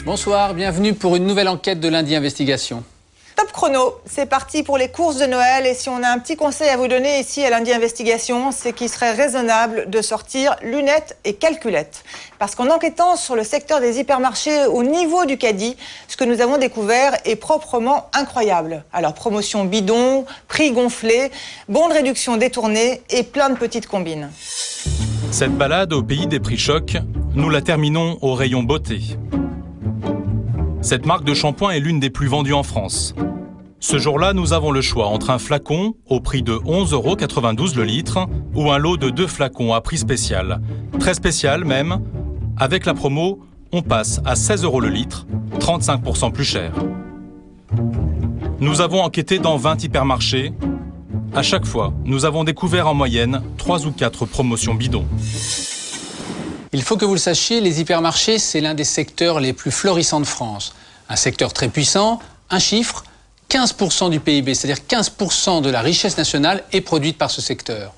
Bonsoir, bienvenue pour une nouvelle enquête de Lundi Investigation. Top chrono, c'est parti pour les courses de Noël. Et si on a un petit conseil à vous donner ici à Lundi Investigation, c'est qu'il serait raisonnable de sortir lunettes et calculettes. Parce qu'en enquêtant sur le secteur des hypermarchés au niveau du caddie, ce que nous avons découvert est proprement incroyable. Alors promotion bidon, prix gonflé, bons de réduction détournés et plein de petites combines. Cette balade au pays des prix chocs, nous la terminons au rayon beauté. Cette marque de shampoing est l'une des plus vendues en France. Ce jour-là, nous avons le choix entre un flacon au prix de 11,92 € le litre ou un lot de 2 flacons à prix spécial. Très spécial même. Avec la promo, on passe à 16 € le litre, 35% plus cher. Nous avons enquêté dans 20 hypermarchés. À chaque fois, nous avons découvert en moyenne 3 ou 4 promotions bidons. Il faut que vous le sachiez, les hypermarchés, c'est l'un des secteurs les plus florissants de France. Un secteur très puissant, un chiffre, 15% du PIB, c'est-à-dire 15% de la richesse nationale est produite par ce secteur.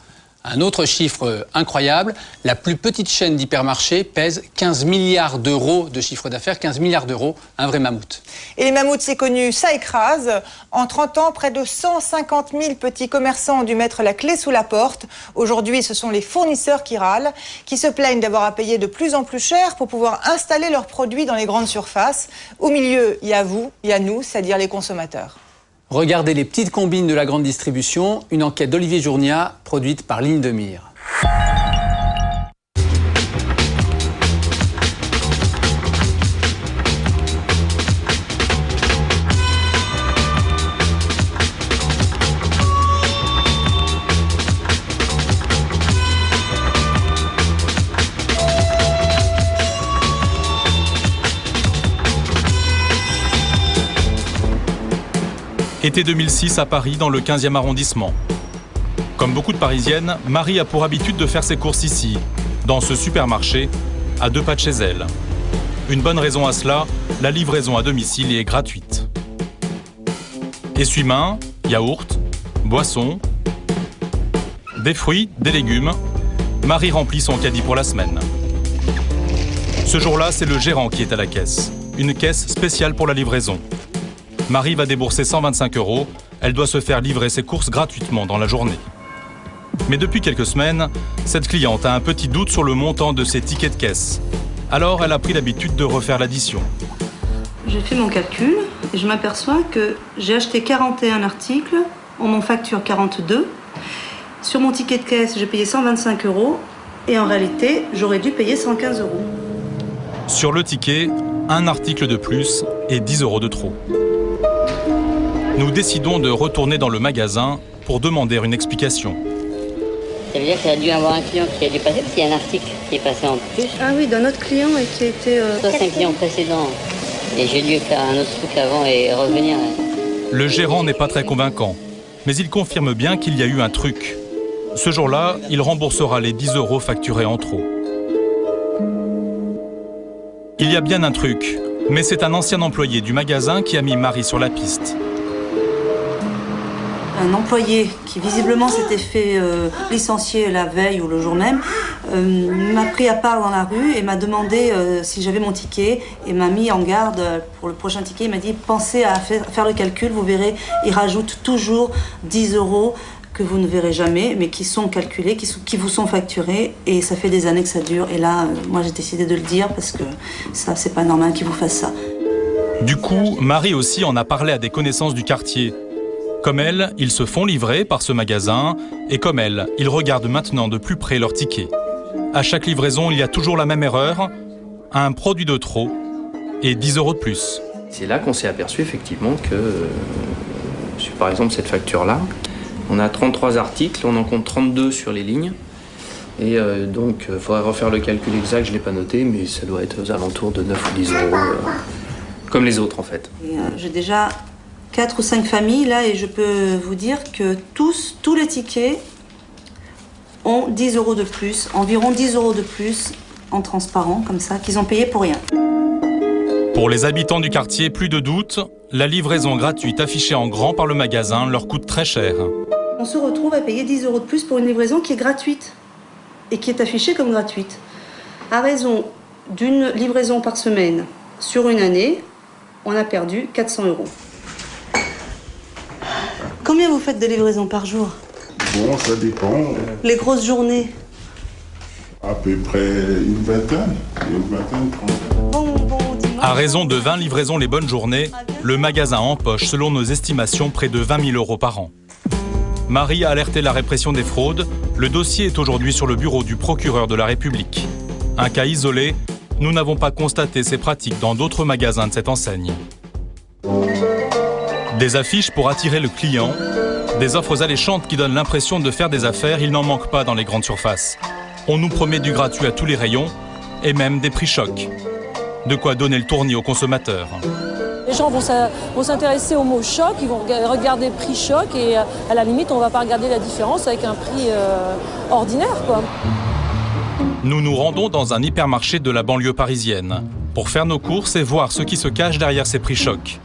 Un autre chiffre incroyable, la plus petite chaîne d'hypermarchés pèse 15 milliards d'euros de chiffre d'affaires, 15 milliards d'euros, un vrai mammouth. Et les mammouths, c'est connu, ça écrase. En 30 ans, près de 150 000 petits commerçants ont dû mettre la clé sous la porte. Aujourd'hui, ce sont les fournisseurs qui râlent, qui se plaignent d'avoir à payer de plus en plus cher pour pouvoir installer leurs produits dans les grandes surfaces. Au milieu, il y a vous, il y a nous, c'est-à-dire les consommateurs. Regardez les petites combines de la grande distribution, une enquête d'Olivier Journia, produite par Ligne de Mire. Été 2006 à Paris, dans le 15e arrondissement. Comme beaucoup de Parisiennes, Marie a pour habitude de faire ses courses ici, dans ce supermarché, à 2 pas de chez elle. Une bonne raison à cela, la livraison à domicile y est gratuite. Essuie-mains, yaourt, boissons, des fruits, des légumes. Marie remplit son caddie pour la semaine. Ce jour-là, c'est le gérant qui est à la caisse. Une caisse spéciale pour la livraison. Marie va débourser 125 €. Elle doit se faire livrer ses courses gratuitement dans la journée. Mais depuis quelques semaines, cette cliente a un petit doute sur le montant de ses tickets de caisse. Alors, elle a pris l'habitude de refaire l'addition. J'ai fait mon calcul et je m'aperçois que j'ai acheté 41 articles, on m'en facture 42. Sur mon ticket de caisse, j'ai payé 125 € et en réalité, j'aurais dû payer 115 €. Sur le ticket, un article de plus et 10 € de trop. Nous décidons de retourner dans le magasin pour demander une explication. Ça veut dire qu'il y a dû y avoir un client qui a dû passer parce qu'il y a un article qui est passé en plus. Ah oui, d'un autre client et qui était... Ça, c'est un client précédent. Et j'ai dû faire un autre truc avant et revenir. Le gérant n'est pas très convaincant, mais il confirme bien qu'il y a eu un truc. Ce jour-là, il remboursera les 10 € facturés en trop. Il y a bien un truc, mais c'est un ancien employé du magasin qui a mis Marie sur la piste. Un employé qui visiblement s'était fait licencier la veille ou le jour même m'a pris à part dans la rue et m'a demandé si j'avais mon ticket et m'a mis en garde pour le prochain ticket. Il m'a dit pensez à faire le calcul, vous verrez, il rajoute toujours 10 € que vous ne verrez jamais mais qui sont calculés, qui vous sont facturés et ça fait des années que ça dure. Et là, moi j'ai décidé de le dire parce que ça c'est pas normal qu'ils vous fassent ça. Du coup, Marie aussi en a parlé à des connaissances du quartier. Comme elle, ils se font livrer par ce magasin et comme elle, ils regardent maintenant de plus près leurs tickets. À chaque livraison, il y a toujours la même erreur, un produit de trop et 10 € de plus. C'est là qu'on s'est aperçu effectivement que, sur par exemple cette facture-là, on a 33 articles, on en compte 32 sur les lignes. Et donc, il faudrait refaire le calcul exact, je ne l'ai pas noté, mais ça doit être aux alentours de 9 ou 10 €, comme les autres en fait. J'ai déjà 4 ou 5 familles là et je peux vous dire que tous les tickets ont 10 € de plus, environ 10 € de plus en transparent comme ça, qu'ils ont payé pour rien. Pour les habitants du quartier, plus de doute, la livraison gratuite affichée en grand par le magasin leur coûte très cher. On se retrouve à payer 10 € de plus pour une livraison qui est gratuite et qui est affichée comme gratuite. À raison d'une livraison par semaine Sur une année, on a perdu 400 €. Combien vous faites de livraisons par jour? Bon, ça dépend. Les grosses journées? À peu près une vingtaine, 30. Bon dimanche. À raison de 20 livraisons les bonnes journées, le magasin empoche, selon nos estimations, près de 20 000 € par an. Marie a alerté la répression des fraudes. Le dossier est aujourd'hui sur le bureau du procureur de la République. Un cas isolé, nous n'avons pas constaté ces pratiques dans d'autres magasins de cette enseigne. Des affiches pour attirer le client, des offres alléchantes qui donnent l'impression de faire des affaires, il n'en manque pas dans les grandes surfaces. On nous promet du gratuit à tous les rayons et même des prix chocs. De quoi donner le tournis aux consommateurs. Les gens vont s'intéresser au mot choc, ils vont regarder prix choc et à la limite on ne va pas regarder la différence avec un prix ordinaire, quoi. Nous nous rendons dans un hypermarché de la banlieue parisienne pour faire nos courses et voir ce qui se cache derrière ces prix chocs.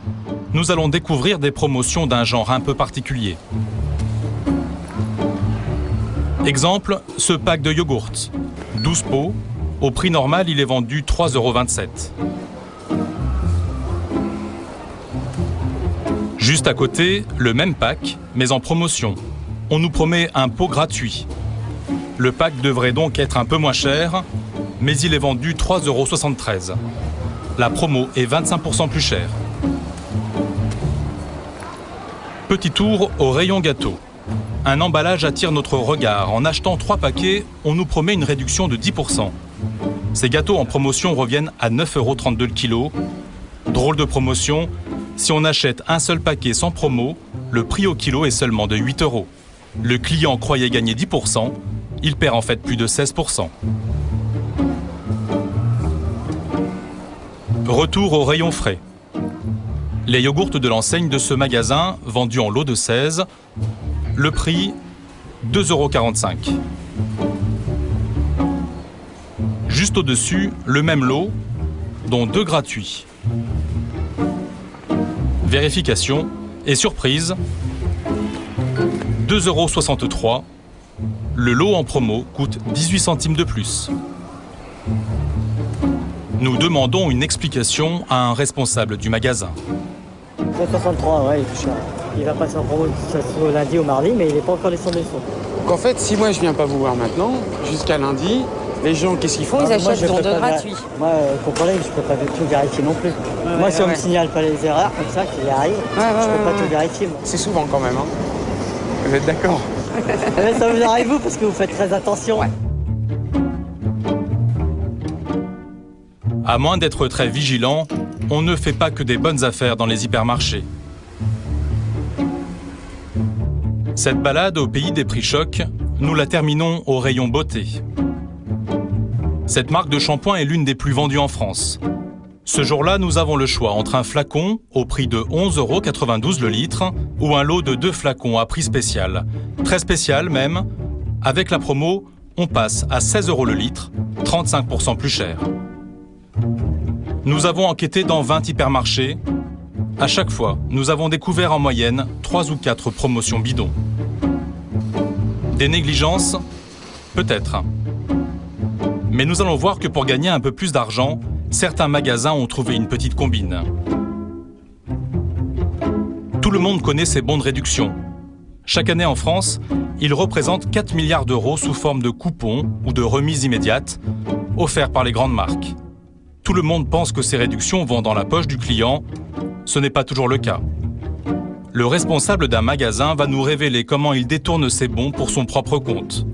Nous allons découvrir des promotions d'un genre un peu particulier. Exemple, ce pack de yogourts. 12 pots. Au prix normal, il est vendu 3,27 €. Juste à côté, le même pack, mais en promotion. On nous promet un pot gratuit. Le pack devrait donc être un peu moins cher, mais il est vendu 3,73 €. La promo est 25% plus chère. Petit tour au rayon gâteau. Un emballage attire notre regard. En achetant 3 paquets, on nous promet une réduction de 10%. Ces gâteaux en promotion reviennent à 9,32 € le kilo. Drôle de promotion, si on achète un seul paquet sans promo, le prix au kilo est seulement de 8 €. Le client croyait gagner 10%, il perd en fait plus de 16%. Retour au rayon frais. Les yogourts de l'enseigne de ce magasin, vendus en lot de 16, le prix 2,45 €. Juste au-dessus, le même lot, dont 2 gratuits. Vérification et surprise, 2,63 €. Le lot en promo coûte 18 centimes de plus. Nous demandons une explication à un responsable du magasin. 2,63 €, ouais, il est plus cher. Il va passer en promo au lundi ou mardi, mais il n'est pas encore descendu. Donc en fait, si moi je viens pas vous voir maintenant, jusqu'à lundi, les gens, qu'est-ce qu'ils font? Ils achètent de gratuit. Moi, vous comprenez, je ne peux pas tout vérifier non plus. Moi, si on ne me signale pas les erreurs comme ça, qui arrivent, je ne peux pas tout vérifier. C'est souvent quand même, hein. Vous êtes d'accord? Ça vous arrive vous, parce que vous faites très attention. Ouais. À moins d'être très vigilant, on ne fait pas que des bonnes affaires dans les hypermarchés. Cette balade au pays des prix chocs, nous la terminons au rayon beauté. Cette marque de shampoing est l'une des plus vendues en France. Ce jour-là, nous avons le choix entre un flacon au prix de 11,92 € le litre ou un lot de 2 flacons à prix spécial. Très spécial même. Avec la promo, on passe à 16 € le litre, 35% plus cher. Nous avons enquêté dans 20 hypermarchés. À chaque fois, nous avons découvert en moyenne 3 ou 4 promotions bidons. Des négligences? Peut-être. Mais nous allons voir que pour gagner un peu plus d'argent, certains magasins ont trouvé une petite combine. Tout le monde connaît ces bons de réduction. Chaque année en France, ils représentent 4 milliards d'euros sous forme de coupons ou de remises immédiates, offerts par les grandes marques. Tout le monde pense que ces réductions vont dans la poche du client. Ce n'est pas toujours le cas. Le responsable d'un magasin va nous révéler comment il détourne ses bons pour son propre compte.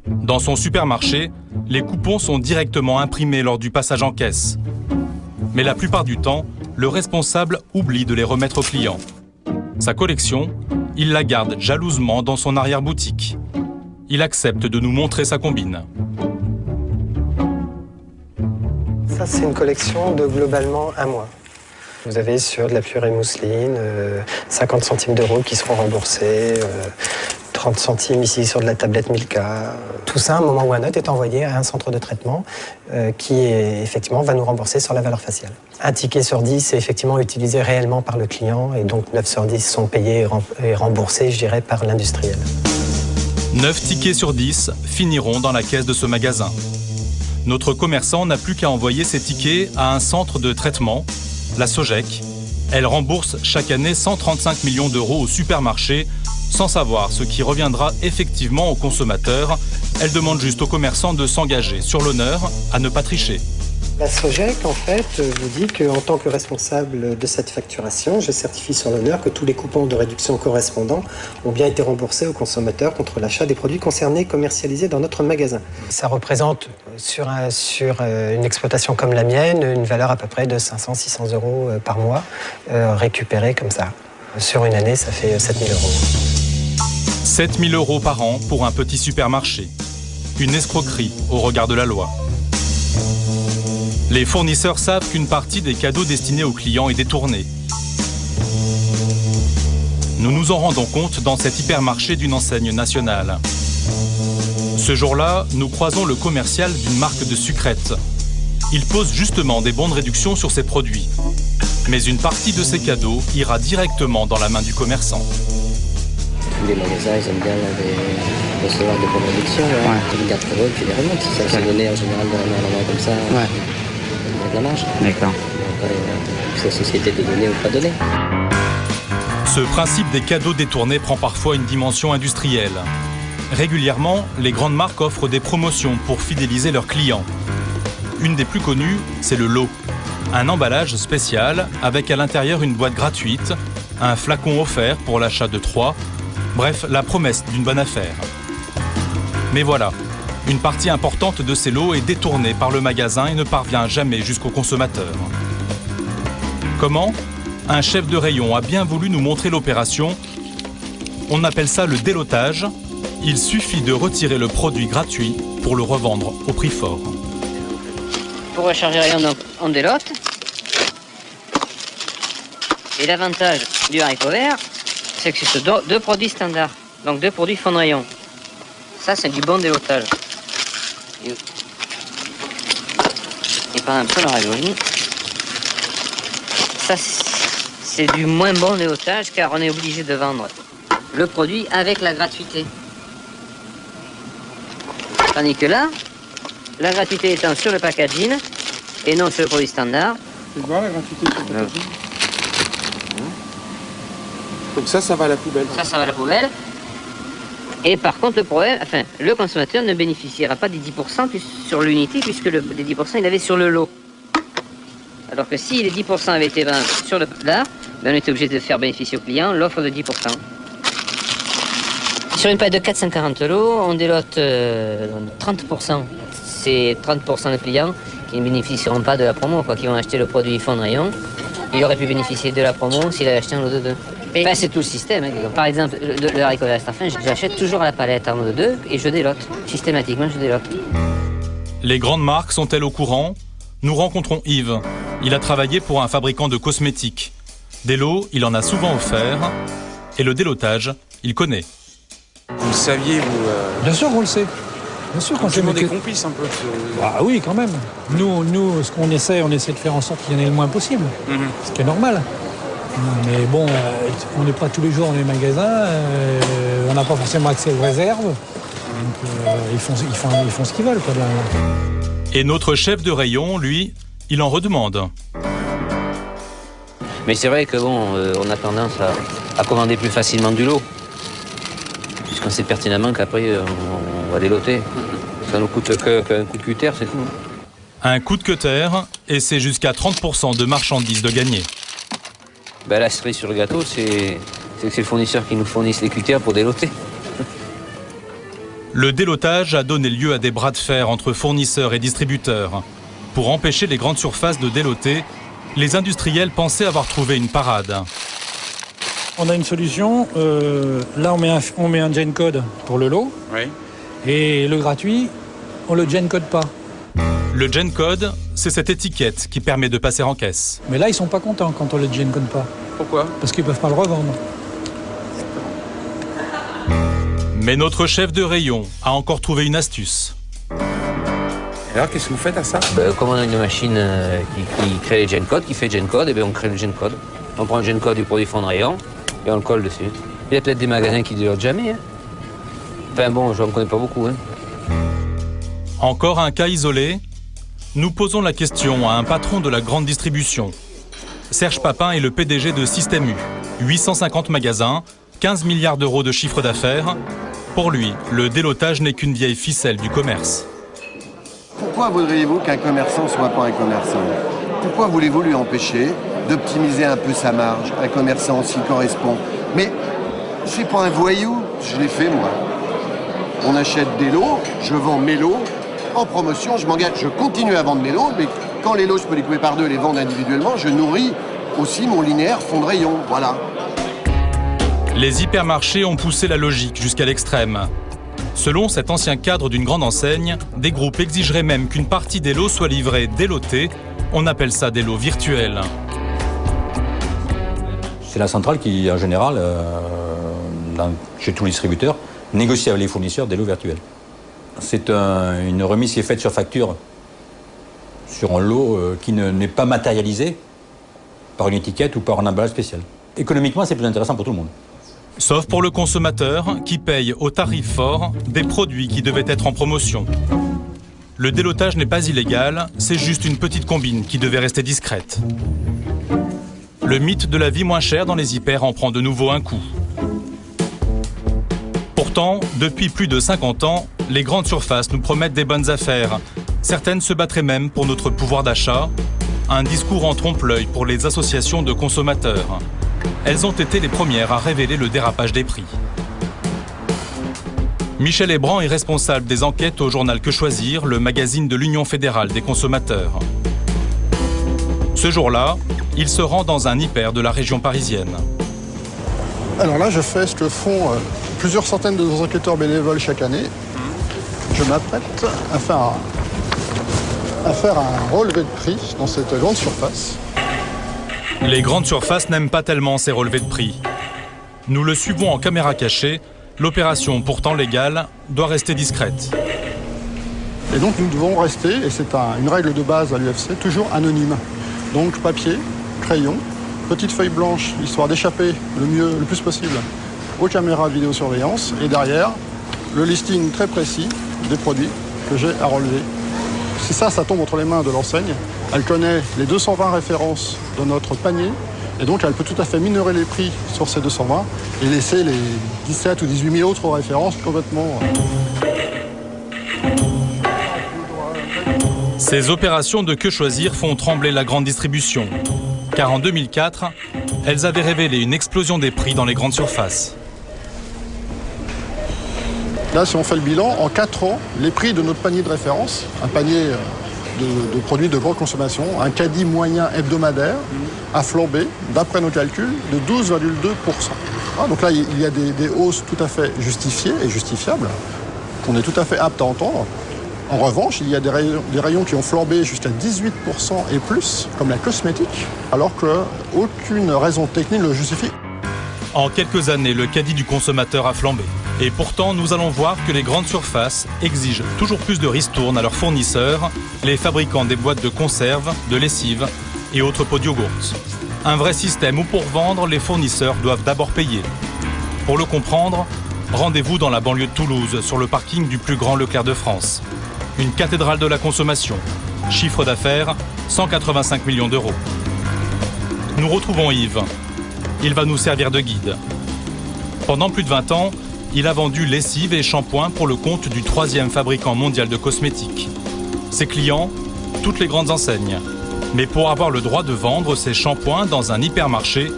Dans son supermarché, les coupons sont directement imprimés lors du passage en caisse. Mais la plupart du temps, le responsable oublie de les remettre au client. Sa collection, il la garde jalousement dans son arrière-boutique. Il accepte de nous montrer sa combine. Ça, c'est une collection de globalement un mois. Vous avez sur de la purée mousseline, 50 centimes d'euros qui seront remboursés, 30 centimes ici sur de la tablette Milka. Tout ça, à un moment ou à un autre, est envoyé à un centre de traitement qui, effectivement, va nous rembourser sur la valeur faciale. Un ticket sur 10 est effectivement utilisé réellement par le client et donc 9 sur 10 sont payés et remboursés, je dirais, par l'industriel. 9 tickets sur 10 finiront dans la caisse de ce magasin. Notre commerçant n'a plus qu'à envoyer ses tickets à un centre de traitement, la Sogec. Elle rembourse chaque année 135 millions d'euros au supermarché, sans savoir ce qui reviendra effectivement aux consommateurs. Elle demande juste aux commerçants de s'engager sur l'honneur à ne pas tricher. La Sogec, en fait, vous dit qu'en tant que responsable de cette facturation, je certifie sur l'honneur que tous les coupons de réduction correspondants ont bien été remboursés aux consommateurs contre l'achat des produits concernés commercialisés dans notre magasin. Ça représente, sur une exploitation comme la mienne, une valeur à peu près de 500-600 euros par mois, récupérés comme ça. Sur une année, ça fait 7 000 euros. 7 000 euros par an pour un petit supermarché. Une escroquerie au regard de la loi. Les fournisseurs savent qu'une partie des cadeaux destinés aux clients est détournée. Nous nous en rendons compte dans cet hypermarché d'une enseigne nationale. Ce jour-là, nous croisons le commercial d'une marque de sucrètes. Il pose justement des bons de réduction sur ses produits. Mais une partie de ces cadeaux ira directement dans la main du commerçant. Tous les magasins, ils aiment bien recevoir des bonnes réductions. Ouais. Ils gardent pour eux, puis ils les remontent. Ça c'est donné en général de la main à la main comme ça. Ouais. De la marge. D'accord. C'est la société de donner ou pas donner. Ce principe des cadeaux détournés prend parfois une dimension industrielle. Régulièrement, les grandes marques offrent des promotions pour fidéliser leurs clients. Une des plus connues, c'est le lot. Un emballage spécial avec à l'intérieur une boîte gratuite, un flacon offert pour l'achat de 3, bref, la promesse d'une bonne affaire. Mais voilà, une partie importante de ces lots est détournée par le magasin et ne parvient jamais jusqu'au consommateur. Comment ? Un chef de rayon a bien voulu nous montrer l'opération. On appelle ça le délotage. Il suffit de retirer le produit gratuit pour le revendre au prix fort. Pour recharger rayon, donc, on délote. Et l'avantage du haricot vert, c'est que c'est deux produits standards. Donc 2 produits fond de rayon. Ça, c'est du bon délotage. Et pas un peu la ragonie. Ça, c'est du moins bon délotage car on est obligé de vendre le produit avec la gratuité. Tandis que là, la gratuité étant sur le packaging et non sur le produit standard. Tu vois la gratuité sur le packaging ? Donc ça va à la poubelle. Ça va à la poubelle. Et par contre, le problème, le consommateur ne bénéficiera pas des 10% sur l'unité, puisque les 10% il avait sur le lot. Alors que si les 10% avaient été sur le là, on était obligé de faire bénéficier au client l'offre de 10%. Sur une palette de 440 lots, on délote 30%. C'est 30% des clients qui ne bénéficieront pas de la promo, qui vont acheter le produit fond de rayon. Il aurait pu bénéficier de la promo s'il avait acheté un lot de 2. C'est tout le système. Par exemple, le haricot vert Starfin, j'achète toujours à la palette un lot de 2 et je délote. Systématiquement, je délote. Les grandes marques sont-elles au courant ? Nous rencontrons Yves. Il a travaillé pour un fabricant de cosmétiques. Des lots, il en a souvent offert. Et le délotage, il connaît. Vous le saviez, vous... Bien sûr qu'on le sait. Bien sûr qu'on sait. Tout le monde est complice un peu. Ah oui, quand même. Nous, ce qu'on essaie, on essaie de faire en sorte qu'il y en ait le moins possible. Ce qui est normal. Mais bon, on n'est pas tous les jours dans les magasins, on n'a pas forcément accès aux réserves, donc ils font ce qu'ils veulent. Et notre chef de rayon, lui, il en redemande. Mais c'est vrai que on a tendance à commander plus facilement du lot, puisqu'on sait pertinemment qu'après on va déloter. Ça nous coûte qu'un coup de cutter, c'est tout. Un coup de cutter, et c'est jusqu'à 30% de marchandises de gagner. La cerise sur le gâteau, c'est que c'est le fournisseur qui nous fournisse les cutters pour déloter. Le délotage a donné lieu à des bras de fer entre fournisseurs et distributeurs. Pour empêcher les grandes surfaces de déloter, les industriels pensaient avoir trouvé une parade. On a une solution. Là, on met un gen code pour le lot. Oui. Et le gratuit, on le gen code pas. Le gen code, c'est cette étiquette qui permet de passer en caisse. Mais là, ils sont pas contents quand on le gen code pas. Pourquoi ? Parce qu'ils peuvent pas le revendre. Mais notre chef de rayon a encore trouvé une astuce. Et alors, qu'est-ce que vous faites à ça ? Comme on a une machine qui crée les gen codes, qui fait gen code, et on crée le gen code. On prend le gen code du produit fond de rayon et on le colle dessus. Il y a peut-être des magasins qui ne délotent jamais. Je n'en connais pas beaucoup. Encore un cas isolé. Nous posons la question à un patron de la grande distribution. Serge Papin est le PDG de Système U. 850 magasins, 15 milliards d'euros de chiffre d'affaires. Pour lui, le délotage n'est qu'une vieille ficelle du commerce. Pourquoi voudriez-vous qu'un commerçant ne soit pas un commerçant? Pourquoi voulez-vous lui empêcher d'optimiser un peu sa marge? Un commerçant s'y correspond. Mais je ne suis pas un voyou, je l'ai fait moi. On achète des lots, je vends mes lots. En promotion, je m'engage, je continue à vendre mes lots, mais quand les lots, je peux les couper par deux et les vendre individuellement, je nourris aussi mon linéaire fond de rayon, voilà. Les hypermarchés ont poussé la logique jusqu'à l'extrême. Selon cet ancien cadre d'une grande enseigne, des groupes exigeraient même qu'une partie des lots soit livrée délotés. On appelle ça des lots virtuels. C'est la centrale qui, en général, chez tous les distributeurs, négocie avec les fournisseurs des lots virtuels. C'est une remise qui est faite sur facture, sur un lot qui n'est pas matérialisé par une étiquette ou par un emballage spécial. Économiquement, c'est plus intéressant pour tout le monde. Sauf pour le consommateur qui paye au tarif fort des produits qui devaient être en promotion. Le délotage n'est pas illégal, c'est juste une petite combine qui devait rester discrète. Le mythe de la vie moins chère dans les hyper en prend de nouveau un coup. Pourtant, depuis plus de 50 ans, les grandes surfaces nous promettent des bonnes affaires. Certaines se battraient même pour notre pouvoir d'achat. Un discours en trompe-l'œil pour les associations de consommateurs. Elles ont été les premières à révéler le dérapage des prix. Michel Hébran est responsable des enquêtes au journal Que Choisir, le magazine de l'Union fédérale des consommateurs. Ce jour-là, il se rend dans un hyper de la région parisienne. Alors là, je fais ce que font plusieurs centaines de nos enquêteurs bénévoles chaque année. Je m'apprête à faire un relevé de prix dans cette grande surface. Les grandes surfaces n'aiment pas tellement ces relevés de prix. Nous le suivons en caméra cachée. L'opération, pourtant légale, doit rester discrète. Et donc nous devons rester, et c'est une règle de base à l'UFC, toujours anonyme. Donc papier, crayon, petite feuille blanche, histoire d'échapper le plus possible aux caméras de vidéosurveillance. Et derrière, le listing très précis des produits que j'ai à relever. Si ça tombe entre les mains de l'enseigne, elle connaît les 220 références de notre panier, et donc elle peut tout à fait minorer les prix sur ces 220 et laisser les 17 ou 18 000 autres références complètement... Ces opérations de Que Choisir font trembler la grande distribution. Car en 2004, elles avaient révélé une explosion des prix dans les grandes surfaces. Là, si on fait le bilan, en 4 ans, les prix de notre panier de référence, un panier de produits de grande consommation, un caddie moyen hebdomadaire, a flambé, d'après nos calculs, de 12,2%. Donc là, il y a des hausses tout à fait justifiées et justifiables, qu'on est tout à fait apte à entendre. En revanche, il y a des rayons qui ont flambé jusqu'à 18% et plus, comme la cosmétique, alors qu'aucune raison technique ne le justifie. En quelques années, le caddie du consommateur a flambé. Et pourtant, nous allons voir que les grandes surfaces exigent toujours plus de ristournes à leurs fournisseurs, les fabricants des boîtes de conserve, de lessive et autres pots de yogourt. Un vrai système où pour vendre, les fournisseurs doivent d'abord payer. Pour le comprendre, rendez-vous dans la banlieue de Toulouse, sur le parking du plus grand Leclerc de France. Une cathédrale de la consommation. Chiffre d'affaires, 185 millions d'euros. Nous retrouvons Yves. Il va nous servir de guide. Pendant plus de 20 ans, il a vendu lessive et shampoing pour le compte du 3e fabricant mondial de cosmétiques. Ses clients, toutes les grandes enseignes. Mais pour avoir le droit de vendre ses shampoings dans un hypermarché,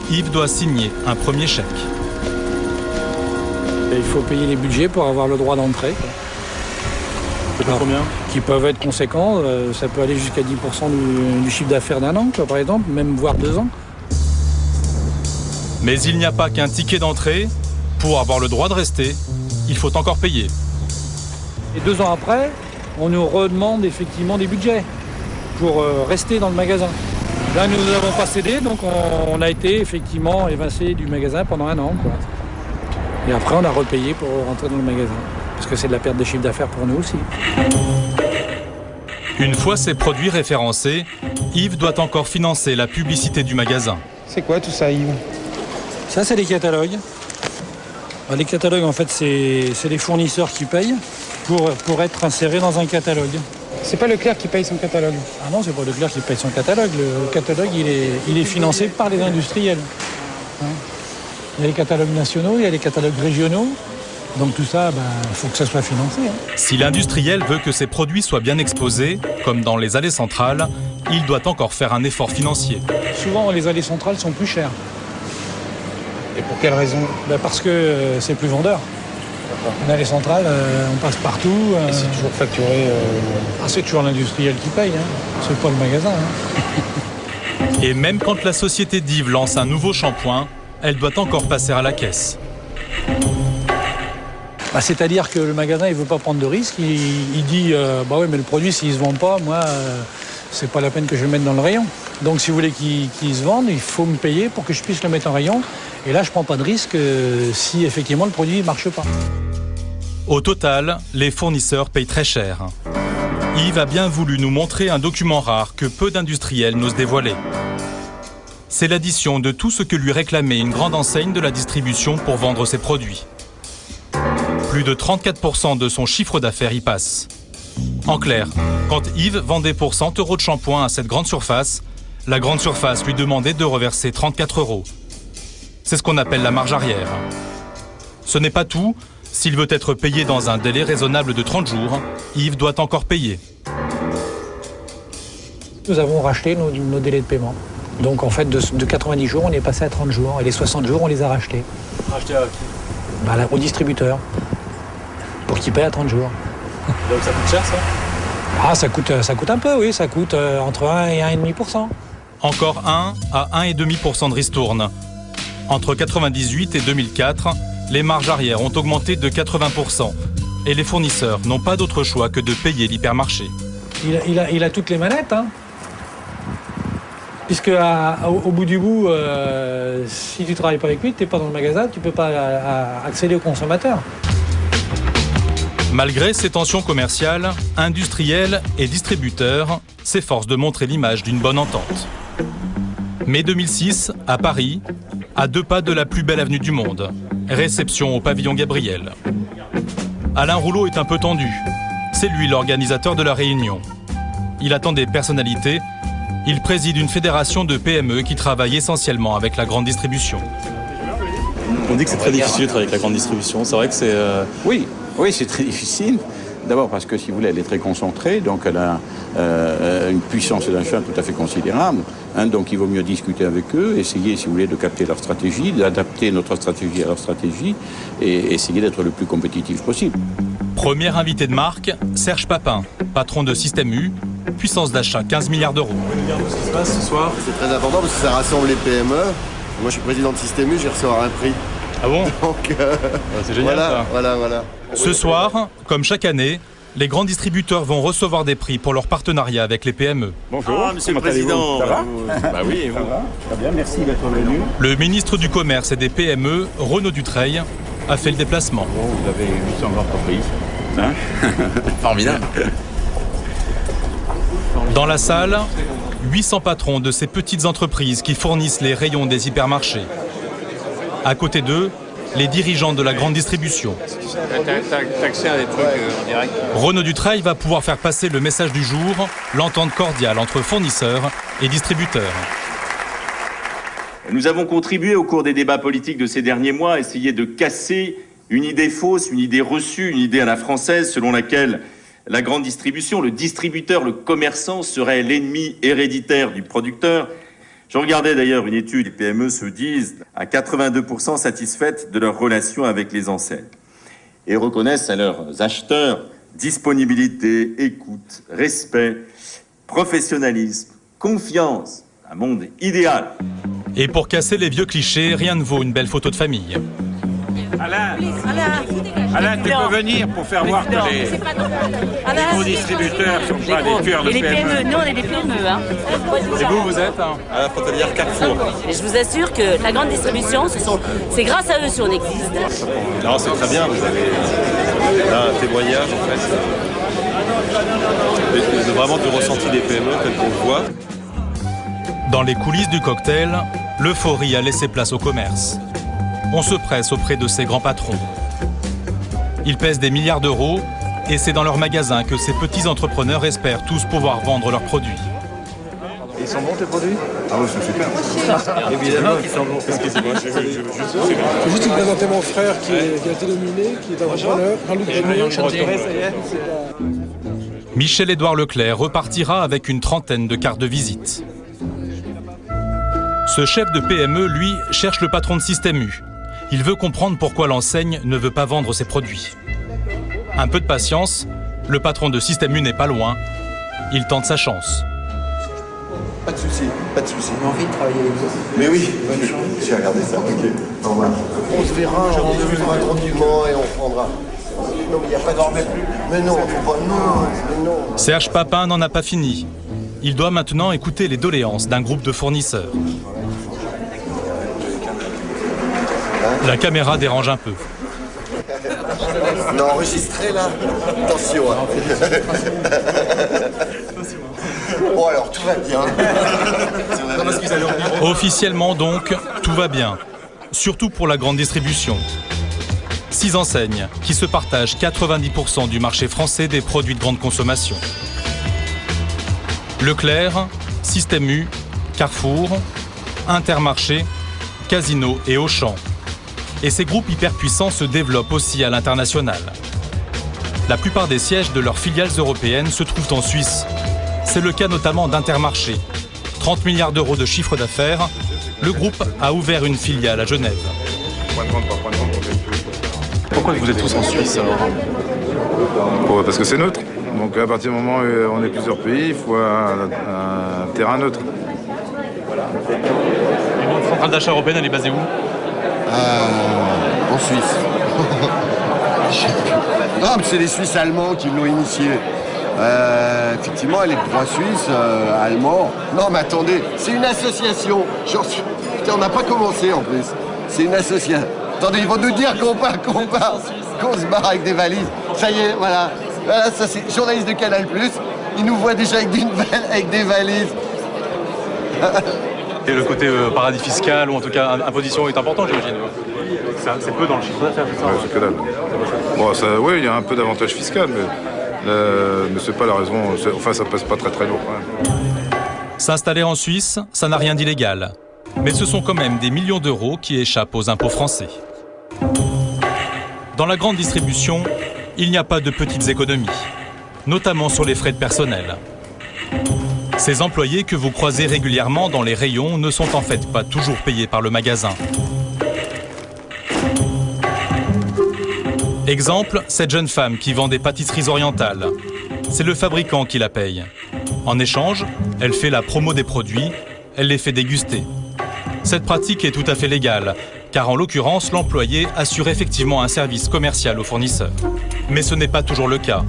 Yves doit signer un premier chèque. Et il faut payer les budgets pour avoir le droit d'entrée. Combien ? Qui peuvent être conséquents, ça peut aller jusqu'à 10% du chiffre d'affaires d'un an, par exemple, même voire 2 ans. Mais il n'y a pas qu'un ticket d'entrée. Pour avoir le droit de rester, il faut encore payer. Et 2 ans après, on nous redemande effectivement des budgets pour rester dans le magasin. Là, nous n'avons pas cédé, donc on a été effectivement évincé du magasin pendant 1 an, quoi. Et après, on a repayé pour rentrer dans le magasin. Parce que c'est de la perte de chiffre d'affaires pour nous aussi. Une fois ces produits référencés, Yves doit encore financer la publicité du magasin. C'est quoi tout ça, Yves ? Ça, c'est les catalogues. Les catalogues, en fait, c'est les fournisseurs qui payent pour être insérés dans un catalogue. C'est pas Leclerc qui paye son catalogue. Ah non, c'est pas Leclerc qui paye son catalogue. Le catalogue, il est financé par les industriels. Hein. Il y a les catalogues nationaux, il y a les catalogues régionaux. Donc tout ça, il faut que ça soit financé. Hein. Si l'industriel veut que ses produits soient bien exposés, comme dans les allées centrales, il doit encore faire un effort financier. Souvent, les allées centrales sont plus chères. Et pour quelle raison? Parce que c'est plus vendeur. Une allée centrale, on passe partout. Et c'est toujours facturé c'est toujours l'industriel qui paye, hein. C'est pas le magasin. Hein. Et même quand la société Div lance un nouveau shampoing, elle doit encore passer à la caisse. C'est-à-dire que le magasin, il veut pas prendre de risque. Il dit, ouais, mais le produit, s'il se vend pas, moi, c'est pas la peine que je le mette dans le rayon. Donc, si vous voulez qu'il se vende, il faut me payer pour que je puisse le mettre en rayon. Et là, je prends pas de risque si effectivement le produit marche pas. Au total, les fournisseurs payent très cher. Yves a bien voulu nous montrer un document rare que peu d'industriels n'osent dévoiler. C'est l'addition de tout ce que lui réclamait une grande enseigne de la distribution pour vendre ses produits. Plus de 34% de son chiffre d'affaires y passe. En clair, quand Yves vendait pour 100 € de shampoing à cette grande surface, la grande surface lui demandait de reverser 34 €. C'est ce qu'on appelle la marge arrière. Ce n'est pas tout. S'il veut être payé dans un délai raisonnable de 30 jours, Yves doit encore payer. Nous avons racheté nos délais de paiement. Donc en fait, de 90 jours, on est passé à 30 jours. Et les 60 jours, on les a rachetés. Rachetés à qui? Au distributeur. Pour qu'il paye à 30 jours. Donc ça coûte cher, ça? Ça coûte un peu, oui. Ça coûte entre 1 et 1,5%. Encore 1 à 1,5% de ristourne. Entre 1998 et 2004, les marges arrière ont augmenté de 80%. Et les fournisseurs n'ont pas d'autre choix que de payer l'hypermarché. Il a toutes les manettes, hein. Puisque au bout du bout, si tu ne travailles pas avec lui, tu n'es pas dans le magasin, tu ne peux pas accéder aux consommateurs. Malgré ces tensions commerciales, industriels et distributeurs s'efforcent de montrer l'image d'une bonne entente. Mai 2006, à Paris, à 2 pas de la plus belle avenue du monde. Réception au pavillon Gabriel. Alain Rouleau est un peu tendu. C'est lui l'organisateur de la réunion. Il attend des personnalités. Il préside une fédération de PME qui travaille essentiellement avec la grande distribution. On dit que c'est très difficile de travailler avec la grande distribution. C'est vrai que c'est... Oui, c'est très difficile. D'abord parce que, si vous voulez, elle est très concentrée, donc elle a une puissance d'achat tout à fait considérable. Donc il vaut mieux discuter avec eux, essayer, si vous voulez, de capter leur stratégie, d'adapter notre stratégie à leur stratégie et essayer d'être le plus compétitif possible. Premier invité de marque, Serge Papin, patron de Système U, puissance d'achat 15 milliards d'euros. Ce qui se passe ce soir. C'est très important parce que ça rassemble les PME. Moi, je suis président de Système U, je vais recevoir un prix. Ah bon? Donc, c'est génial, ça. Voilà. Ce soir, comme chaque année, les grands distributeurs vont recevoir des prix pour leur partenariat avec les PME. Bonjour, monsieur le président. Ça va? Bah oui, et vous? Très bien, merci d'être venu. Le ministre du Commerce et des PME, Renaud Dutreil, a fait le déplacement. Vous avez 800 entreprises. Hein? Formidable. Dans la salle, 800 patrons de ces petites entreprises qui fournissent les rayons des hypermarchés. À côté d'eux, les dirigeants de la grande distribution. T'as accès à des trucs en direct. Renaud Dutreil va pouvoir faire passer le message du jour, l'entente cordiale entre fournisseurs et distributeurs. Nous avons contribué au cours des débats politiques de ces derniers mois à essayer de casser une idée fausse, une idée reçue, une idée à la française selon laquelle la grande distribution, le distributeur, le commerçant serait l'ennemi héréditaire du producteur. Je regardais d'ailleurs une étude, les PME se disent à 82% satisfaites de leur relation avec les enseignes et reconnaissent à leurs acheteurs disponibilité, écoute, respect, professionnalisme, confiance, un monde idéal. Et pour casser les vieux clichés, rien ne vaut une belle photo de famille. Alain, tu peux venir pour faire voir que les gros distributeurs sont pas des tueurs de et les PME. PME, nous on est des PME. Hein. Et vous êtes à la frontalière Carrefour. Et je vous assure que la grande distribution, c'est grâce à eux si on existe. Non, c'est très bien, vous avez là un témoignage en fait, vraiment du ressenti des PME tel qu'on le voit. Dans les coulisses du cocktail, l'euphorie a laissé place au commerce. On se presse auprès de ces grands patrons. Ils pèsent des milliards d'euros Et c'est dans leur magasin que ces petits entrepreneurs espèrent tous pouvoir vendre leurs produits. Ils sont bons tes produits? Ah oui, c'est super. Évidemment qu'ils sont bons. Excusez-moi, je vais juste vous présenter mon frère qui a été nominé, qui est entrepreneur. Michel-Édouard Leclerc repartira avec une trentaine de cartes de visite. Ce chef de PME, lui, cherche le patron de Système U. Il veut comprendre pourquoi l'enseigne ne veut pas vendre ses produits. Un peu de patience, le patron de Système U n'est pas loin. Il tente sa chance. Pas de souci, pas de souci. J'ai envie de travailler avec vous. Mais oui, bonne chance. J'ai regardé ça, ok. Au revoir. On se verra, on discutera tranquillement et on prendra. Non, mais il n'y a pas de plus. Mais non, faut pas, non, mais non. Serge Papin n'en a pas fini. Il doit maintenant écouter les doléances d'un groupe de fournisseurs. La caméra dérange un peu. On a enregistré là. Attention. Bon alors, tout va bien. Officiellement donc, tout va bien. Surtout pour la grande distribution. 6 enseignes qui se partagent 90% du marché français des produits de grande consommation. Leclerc, Système U, Carrefour, Intermarché, Casino et Auchan. Et ces groupes hyperpuissants se développent aussi à l'international. La plupart des sièges de leurs filiales européennes se trouvent en Suisse. C'est le cas notamment d'Intermarché. 30 milliards d'euros de chiffre d'affaires, le groupe a ouvert une filiale à Genève. Pourquoi vous êtes tous en Suisse alors? Parce que c'est neutre. Donc à partir du moment où on est plusieurs pays, il faut un terrain neutre. Et votre centrale d'achat européenne, elle est basée où? En Suisse. Non, mais c'est les Suisses allemands qui l'ont initié. Effectivement, elle est de droit suisse, allemand. Non, mais attendez, c'est une association. Putain, on n'a pas commencé en plus. C'est une association. Attendez, ils vont nous dire qu'on se barre avec des valises. Ça y est, voilà. Voilà, ça c'est journaliste de Canal+. Ils nous voient déjà avec des valises. Et le côté paradis fiscal, ou en tout cas imposition, est important, j'imagine. C'est peu dans le chiffre d'affaires, c'est ça? Ouais, c'est que dalle. Bon, oui, il y a un peu d'avantage fiscal, mais c'est pas la raison. Enfin, ça passe pas très lourd quand même. S'installer en Suisse, ça n'a rien d'illégal. Mais ce sont quand même des millions d'euros qui échappent aux impôts français. Dans la grande distribution, il n'y a pas de petites économies, notamment sur les frais de personnel. Ces employés que vous croisez régulièrement dans les rayons ne sont en fait pas toujours payés par le magasin. Exemple, cette jeune femme qui vend des pâtisseries orientales. C'est le fabricant qui la paye. En échange, elle fait la promo des produits, elle les fait déguster. Cette pratique est tout à fait légale, car en l'occurrence, l'employé assure effectivement un service commercial aux fournisseurs. Mais ce n'est pas toujours le cas.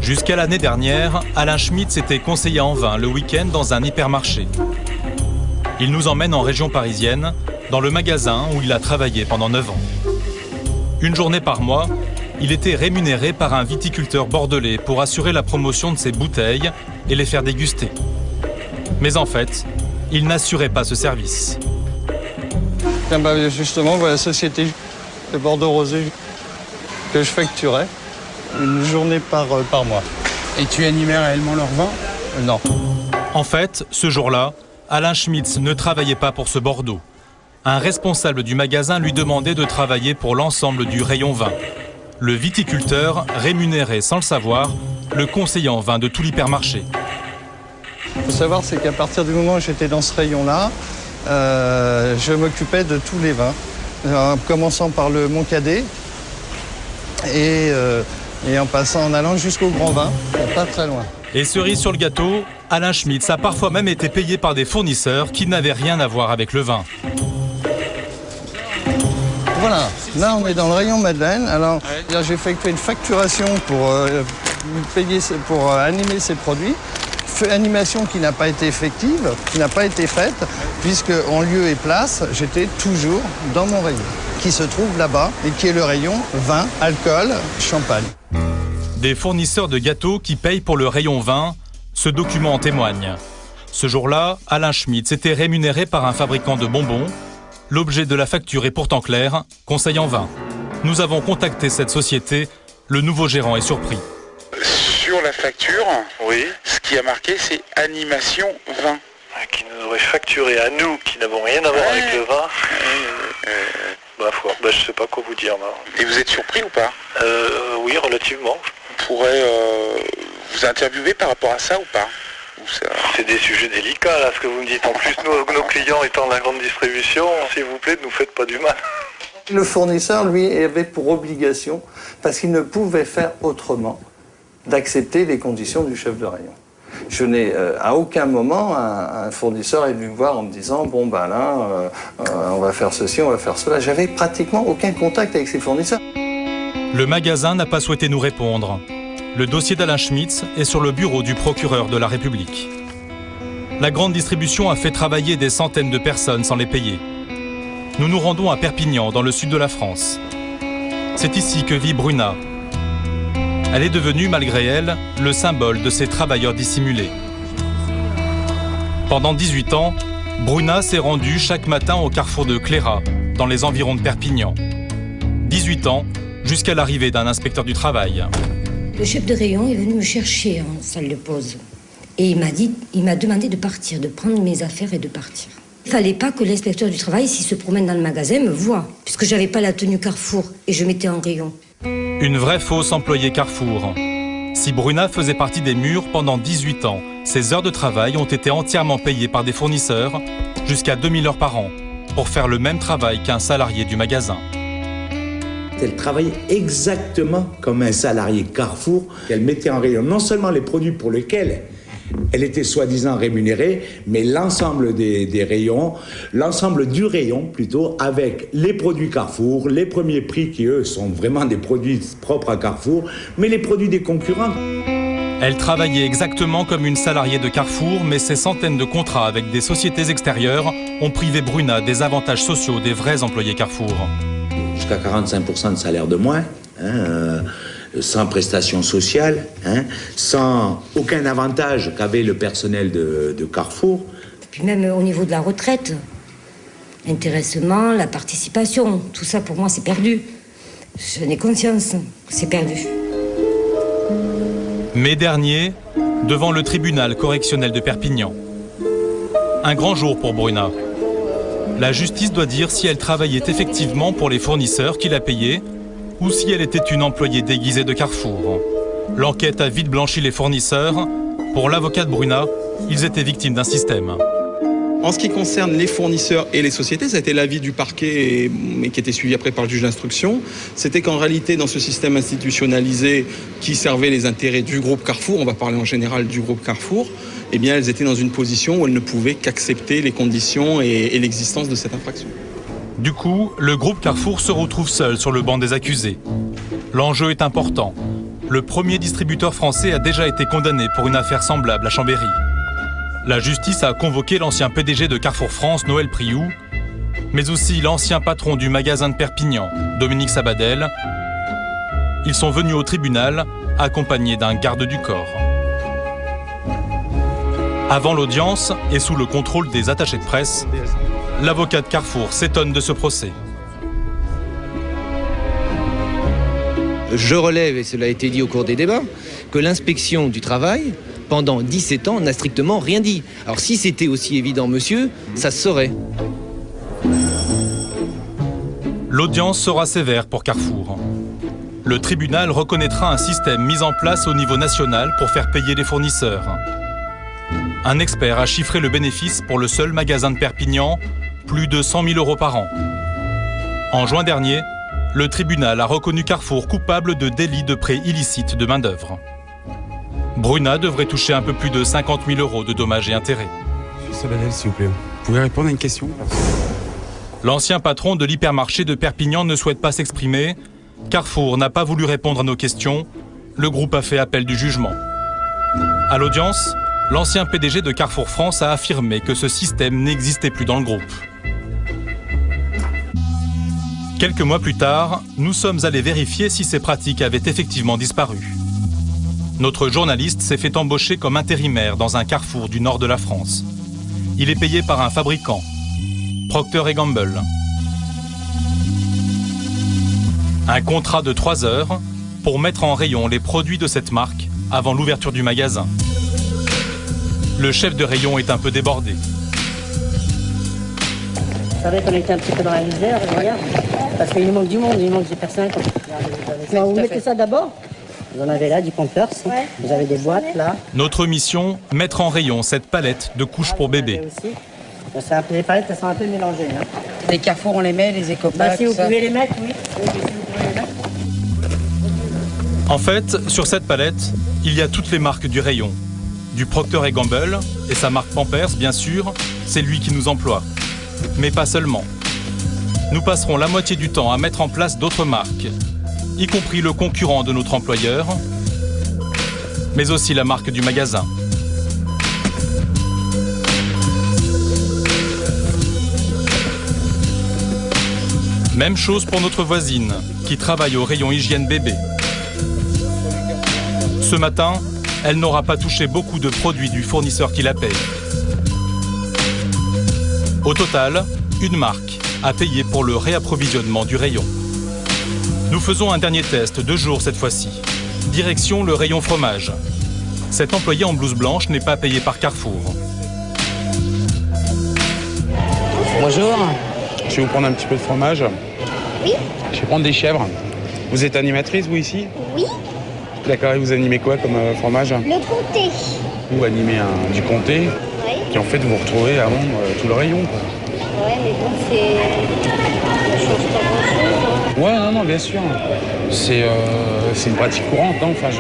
Jusqu'à l'année dernière, Alain Schmitz était conseiller en vin le week-end dans un hypermarché. Il nous emmène en région parisienne, dans le magasin où il a travaillé pendant 9 ans. Une journée par mois, il était rémunéré par un viticulteur bordelais pour assurer la promotion de ses bouteilles et les faire déguster. Mais en fait, il n'assurait pas ce service. Justement, voilà la société de Bordeaux Rosé que je facturais une journée par mois. Et tu animais réellement leur vin? Non. En fait, ce jour-là, Alain Schmitz ne travaillait pas pour ce Bordeaux. Un responsable du magasin lui demandait de travailler pour l'ensemble du rayon vin. Le viticulteur rémunérait sans le savoir le conseiller en vin de tout l'hypermarché. Il faut savoir, c'est qu'à partir du moment où j'étais dans ce rayon-là, je m'occupais de tous les vins, en commençant par le Montcadet et en passant, en allant jusqu'au Grand Vin, pas très loin. Et cerise sur le gâteau, Alain Schmitz a parfois même été payé par des fournisseurs qui n'avaient rien à voir avec le vin. Voilà, là on est dans le rayon Madeleine. Alors j'ai effectué une facturation pour animer ces produits. Animation qui n'a pas été effective, qui n'a pas été faite, puisque en lieu et place, j'étais toujours dans mon rayon, qui se trouve là-bas et qui est le rayon vin, alcool, champagne. Des fournisseurs de gâteaux qui payent pour le rayon vin, ce document en témoigne. Ce jour-là, Alain Schmitz était rémunéré par un fabricant de bonbons. L'objet de la facture est pourtant clair, conseil en vin. Nous avons contacté cette société Le nouveau gérant est surpris. Sur la facture, ce qui a marqué, c'est animation vin. Qui nous aurait facturé à nous, qui n'avons rien à voir avec le vin. Je sais pas quoi vous dire. Et vous êtes surpris ou pas? Oui, relativement. On pourrait vous interviewer par rapport à ça ou pas? C'est des sujets délicats, là, ce que vous me dites. En plus, nous, nos clients étant de la grande distribution, s'il vous plaît, ne nous faites pas du mal. Le fournisseur, lui, avait pour obligation, parce qu'il ne pouvait faire autrement, d'accepter les conditions du chef de rayon. Je n'ai à aucun moment un fournisseur est venu me voir en me disant bon ben là on va faire ceci, on va faire cela. J'avais pratiquement aucun contact avec ces fournisseurs. Le magasin n'a pas souhaité nous répondre. Le dossier d'Alain Schmitz est sur le bureau du procureur de la République. La grande distribution a fait travailler des centaines de personnes sans les payer. Nous nous rendons à Perpignan, dans le sud de la France. C'est ici que vit Bruna. Elle est devenue, malgré elle, le symbole de ces travailleurs dissimulés. Pendant 18 ans, Bruna s'est rendue chaque matin au carrefour de Cléra, dans les environs de Perpignan. 18 ans, jusqu'à l'arrivée d'un inspecteur du travail. Le chef de rayon est venu me chercher en salle de pause. Et il m'a demandé de partir, de prendre mes affaires et de partir. Il ne fallait pas que l'inspecteur du travail, s'il se promène dans le magasin, me voie, puisque je n'avais pas la tenue Carrefour et je m'étais en rayon. Une vraie fausse employée Carrefour. Si Bruna faisait partie des murs pendant 18 ans, ses heures de travail ont été entièrement payées par des fournisseurs, jusqu'à 2000 heures par an, pour faire le même travail qu'un salarié du magasin. Elle travaillait exactement comme un salarié Carrefour. Elle mettait en rayon non seulement les produits pour lesquels elle était soi-disant rémunérée, mais l'ensemble des rayons, l'ensemble du rayon plutôt, avec les produits Carrefour, les premiers prix qui eux sont vraiment des produits propres à Carrefour, mais les produits des concurrents. Elle travaillait exactement comme une salariée de Carrefour, mais ces centaines de contrats avec des sociétés extérieures ont privé Bruna des avantages sociaux des vrais employés Carrefour. Jusqu'à 45% de salaire de moins, sans prestations sociales, sans aucun avantage qu'avait le personnel de Carrefour. Puis même au niveau de la retraite, l'intéressement, la participation, tout ça pour moi c'est perdu. J'en ai conscience, c'est perdu. Mai dernier, devant le tribunal correctionnel de Perpignan. Un grand jour pour Bruna. La justice doit dire si elle travaillait effectivement pour les fournisseurs qui la payaient ou si elle était une employée déguisée de Carrefour. L'enquête a vite blanchi les fournisseurs. Pour l'avocat de Bruna, ils étaient victimes d'un système. En ce qui concerne les fournisseurs et les sociétés, ça a été l'avis du parquet, mais qui était suivi après par le juge d'instruction. C'était qu'en réalité, dans ce système institutionnalisé qui servait les intérêts du groupe Carrefour, on va parler en général du groupe Carrefour, eh bien, elles étaient dans une position où elles ne pouvaient qu'accepter les conditions et l'existence de cette infraction. Du coup, le groupe Carrefour se retrouve seul sur le banc des accusés. L'enjeu est important. Le premier distributeur français a déjà été condamné pour une affaire semblable à Chambéry. La justice a convoqué l'ancien PDG de Carrefour France, Noël Priou, mais aussi l'ancien patron du magasin de Perpignan, Dominique Sabadell. Ils sont venus au tribunal accompagnés d'un garde du corps. Avant l'audience et sous le contrôle des attachés de presse, l'avocat de Carrefour s'étonne de ce procès. Je relève, et cela a été dit au cours des débats, que l'inspection du travail, pendant 17 ans, n'a strictement rien dit. Alors si c'était aussi évident, monsieur, ça se saurait. L'audience sera sévère pour Carrefour. Le tribunal reconnaîtra un système mis en place au niveau national pour faire payer les fournisseurs. Un expert a chiffré le bénéfice pour le seul magasin de Perpignan, plus de 100 000 € par an. En juin dernier, le tribunal a reconnu Carrefour coupable de délit de prêt illicite de main-d'œuvre. Bruna devrait toucher un peu plus de 50 000 € de dommages et intérêts. Sabadell, s'il vous plaît. Vous pouvez répondre à une question? L'ancien patron de l'hypermarché de Perpignan ne souhaite pas s'exprimer. Carrefour n'a pas voulu répondre à nos questions. Le groupe a fait appel du jugement. À l'audience, l'ancien PDG de Carrefour France a affirmé que ce système n'existait plus dans le groupe. Quelques mois plus tard, nous sommes allés vérifier si ces pratiques avaient effectivement disparu. Notre journaliste s'est fait embaucher comme intérimaire dans un carrefour du nord de la France. Il est payé par un fabricant, Procter & Gamble. Un contrat de 3 heures, pour mettre en rayon les produits de cette marque avant l'ouverture du magasin. Le chef de rayon est un peu débordé. Vous savez qu'on était un petit peu dans la misère, regarde, parce qu'il nous manque du monde, il nous manque du personnel. Non, vous mettez ça d'abord. Vous en avez là, du Pampers, vous avez des boîtes là. Notre mission, mettre en rayon cette palette de couches pour bébé. Les palettes, elles sont un peu mélangées. Hein. Les Carrefour, on les met, les Ecopack. Si vous pouvez les mettre, oui. En fait, sur cette palette, il y a toutes les marques du rayon. Du Procter & Gamble et sa marque Pampers, bien sûr, c'est lui qui nous emploie. Mais pas seulement. Nous passerons la moitié du temps à mettre en place d'autres marques, y compris le concurrent de notre employeur, mais aussi la marque du magasin. Même chose pour notre voisine, qui travaille au rayon hygiène bébé. Ce matin, elle n'aura pas touché beaucoup de produits du fournisseur qui la paye. Au total, une marque a payé pour le réapprovisionnement du rayon. Nous faisons un dernier test, 2 jours cette fois-ci. Direction le rayon fromage. Cet employé en blouse blanche n'est pas payé par Carrefour. Bonjour. Je vais vous prendre un petit peu de fromage. Oui. Je vais prendre des chèvres. Vous êtes animatrice, vous, ici? Oui. D'accord, et vous animez quoi comme fromage? Le comté. Vous animez du comté, qui en fait vous retrouvez avant tout le rayon, quoi. Ouais, mais bon, ça change pas grand-chose. Ouais, non, bien sûr. C'est une pratique courante, hein. Enfin, Il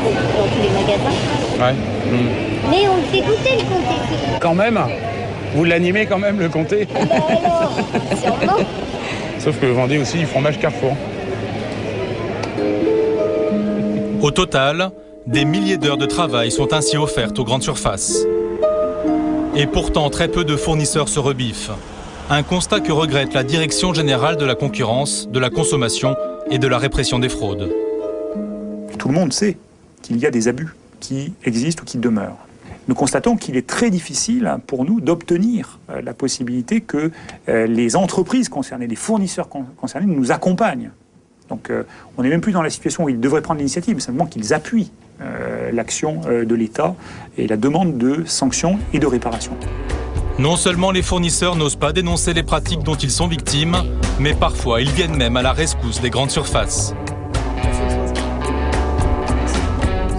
faut dans tous les magasins. Ouais. Mais on le fait goûter, le comté. Quand même? Vous l'animez quand même, le comté? Bah alors, sûrement. Sauf que vous vendez aussi du fromage Carrefour. Au total, des milliers d'heures de travail sont ainsi offertes aux grandes surfaces. Et pourtant, très peu de fournisseurs se rebiffent. Un constat que regrette la Direction générale de la concurrence, de la consommation et de la répression des fraudes. Tout le monde sait qu'il y a des abus qui existent ou qui demeurent. Nous constatons qu'il est très difficile pour nous d'obtenir la possibilité que les entreprises concernées, les fournisseurs concernés nous accompagnent. Donc on n'est même plus dans la situation où ils devraient prendre l'initiative, mais simplement qu'ils appuient l'action de l'État et la demande de sanctions et de réparation. Non seulement les fournisseurs n'osent pas dénoncer les pratiques dont ils sont victimes, mais parfois ils viennent même à la rescousse des grandes surfaces.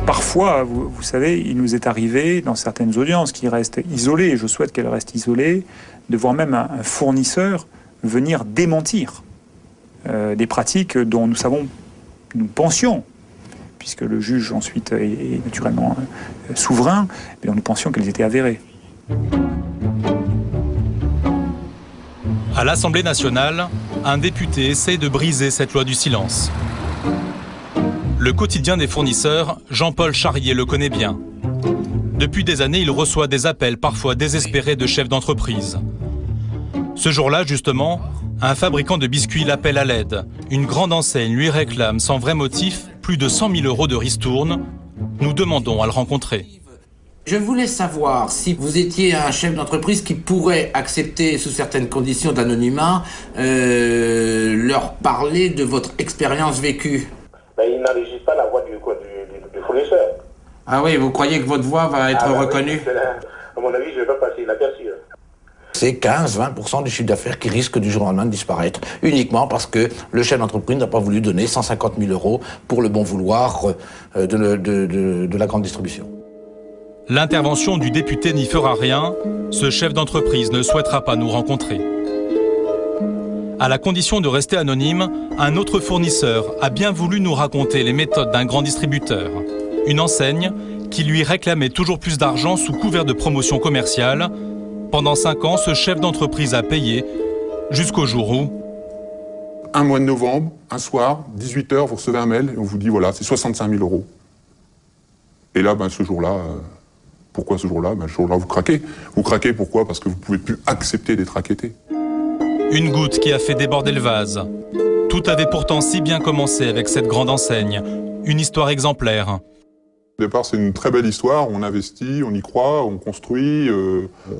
Parfois, vous savez, il nous est arrivé dans certaines audiences qui restent isolées, et je souhaite qu'elles restent isolées, de voir même un fournisseur venir démentir des pratiques dont nous pensions, puisque le juge ensuite est naturellement souverain, mais nous pensions qu'elles étaient avérées. À l'Assemblée nationale, un député essaie de briser cette loi du silence. Le quotidien des fournisseurs, Jean-Paul Charrier le connaît bien. Depuis des années, il reçoit des appels parfois désespérés de chefs d'entreprise. Ce jour-là, justement, un fabricant de biscuits l'appelle à l'aide. Une grande enseigne lui réclame sans vrai motif plus de 100 000 € de ristourne. Nous demandons à le rencontrer. Je voulais savoir si vous étiez un chef d'entreprise qui pourrait accepter, sous certaines conditions d'anonymat, leur parler de votre expérience vécue. Mais il n'enregistre pas la voix du fournisseur. Ah oui, vous croyez que votre voix va être reconnue? Oui, à mon avis, je ne vais pas passer inaperçu. C'est 15-20% du chiffre d'affaires qui risque du jour au lendemain de disparaître, uniquement parce que le chef d'entreprise n'a pas voulu donner 150 000 € pour le bon vouloir de la grande distribution. L'intervention du député n'y fera rien. Ce chef d'entreprise ne souhaitera pas nous rencontrer. À la condition de rester anonyme, un autre fournisseur a bien voulu nous raconter les méthodes d'un grand distributeur. Une enseigne qui lui réclamait toujours plus d'argent sous couvert de promotion commerciale. Pendant 5 ans, ce chef d'entreprise a payé jusqu'au jour où... Un mois de novembre, un soir, 18 h, vous recevez un mail et on vous dit voilà, c'est 65 000 €. Et là, ce jour-là, pourquoi ce jour-là? Ce jour-là, vous craquez. Vous craquez pourquoi? Parce que vous ne pouvez plus accepter d'être inquiété. Une goutte qui a fait déborder le vase. Tout avait pourtant si bien commencé avec cette grande enseigne. Une histoire exemplaire. Au départ, c'est une très belle histoire. On investit, on y croit, on construit,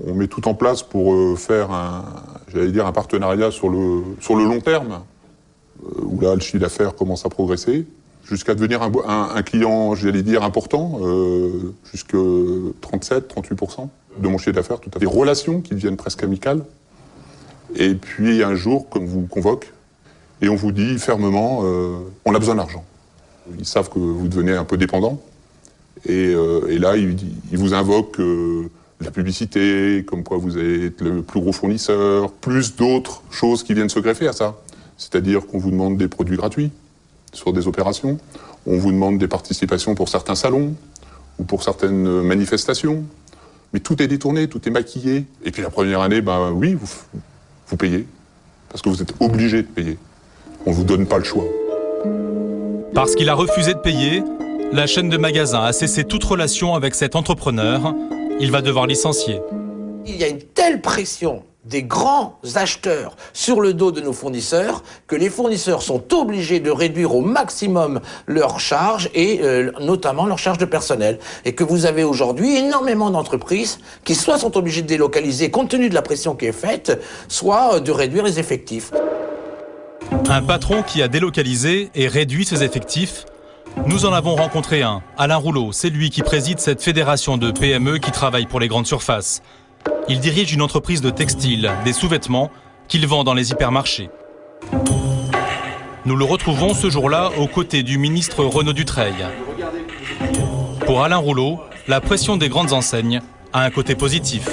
on met tout en place pour faire un partenariat sur le long terme. où là, le chiffre d'affaires commence à progresser, jusqu'à devenir un client, j'allais dire, important, jusqu'à 37-38% de mon chiffre d'affaires. Tout à fait. Des relations qui deviennent presque amicales. Et puis, un jour, comme vous convoque, et on vous dit fermement, on a besoin d'argent. Ils savent que vous devenez un peu dépendant. Et là, ils vous invoquent la publicité, comme quoi vous êtes le plus gros fournisseur, plus d'autres choses qui viennent se greffer à ça. C'est-à-dire qu'on vous demande des produits gratuits sur des opérations, on vous demande des participations pour certains salons ou pour certaines manifestations. Mais tout est détourné, tout est maquillé. Et puis la première année, ben oui, vous payez, parce que vous êtes obligé de payer. On ne vous donne pas le choix. Parce qu'il a refusé de payer, la chaîne de magasins a cessé toute relation avec cet entrepreneur. Il va devoir licencier. Il y a une telle pression des grands acheteurs sur le dos de nos fournisseurs que les fournisseurs sont obligés de réduire au maximum leurs charges et notamment leurs charges de personnel. Et que vous avez aujourd'hui énormément d'entreprises qui soit sont obligées de délocaliser compte tenu de la pression qui est faite, soit de réduire les effectifs. Un patron qui a délocalisé et réduit ses effectifs. Nous en avons rencontré un, Alain Rouleau. C'est lui qui préside cette fédération de PME qui travaille pour les grandes surfaces. Il dirige une entreprise de textile, des sous-vêtements, qu'il vend dans les hypermarchés. Nous le retrouvons ce jour-là aux côtés du ministre Renaud Dutreil. Pour Alain Rouleau, la pression des grandes enseignes a un côté positif.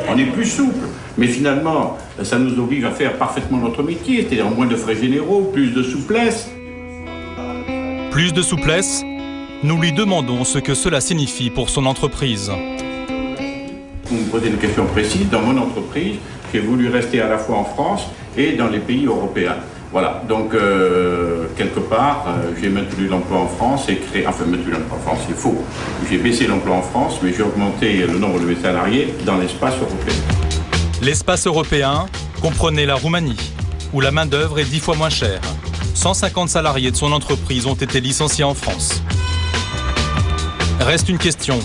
On est plus souple, mais finalement, ça nous oblige à faire parfaitement notre métier, c'est-à-dire moins de frais généraux, plus de souplesse. Plus de souplesse ? Nous lui demandons ce que cela signifie pour son entreprise. Vous me posez une question précise. Dans mon entreprise, j'ai voulu rester à la fois en France et dans les pays européens. Voilà, donc quelque part, j'ai maintenu l'emploi en France et créé... Enfin, maintenu l'emploi en France, c'est faux. J'ai baissé l'emploi en France, mais j'ai augmenté le nombre de mes salariés dans l'espace européen. L'espace européen comprenait la Roumanie, où la main-d'œuvre est 10 fois moins chère. 150 salariés de son entreprise ont été licenciés en France. Reste une question.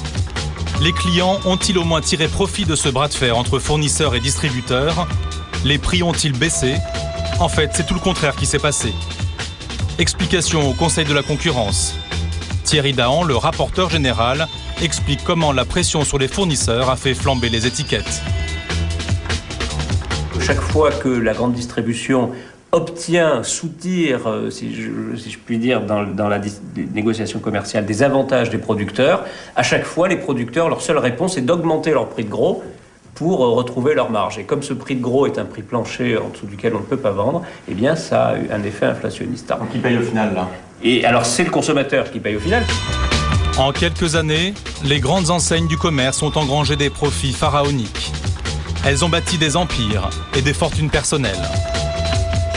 Les clients ont-ils au moins tiré profit de ce bras de fer entre fournisseurs et distributeurs? Les prix ont-ils baissé? En fait, c'est tout le contraire qui s'est passé. Explication au Conseil de la concurrence. Thierry Dahan, le rapporteur général, explique comment la pression sur les fournisseurs a fait flamber les étiquettes. Chaque fois que la grande distribution obtient, soutire, si je puis dire, dans la négociation commerciale, des avantages des producteurs, à chaque fois, les producteurs, leur seule réponse est d'augmenter leur prix de gros pour retrouver leur marge. Et comme ce prix de gros est un prix plancher en dessous duquel on ne peut pas vendre, eh bien, ça a eu un effet inflationniste. Donc qui paye au final, là? Et alors, c'est le consommateur qui paye au final. En quelques années, les grandes enseignes du commerce ont engrangé des profits pharaoniques. Elles ont bâti des empires et des fortunes personnelles.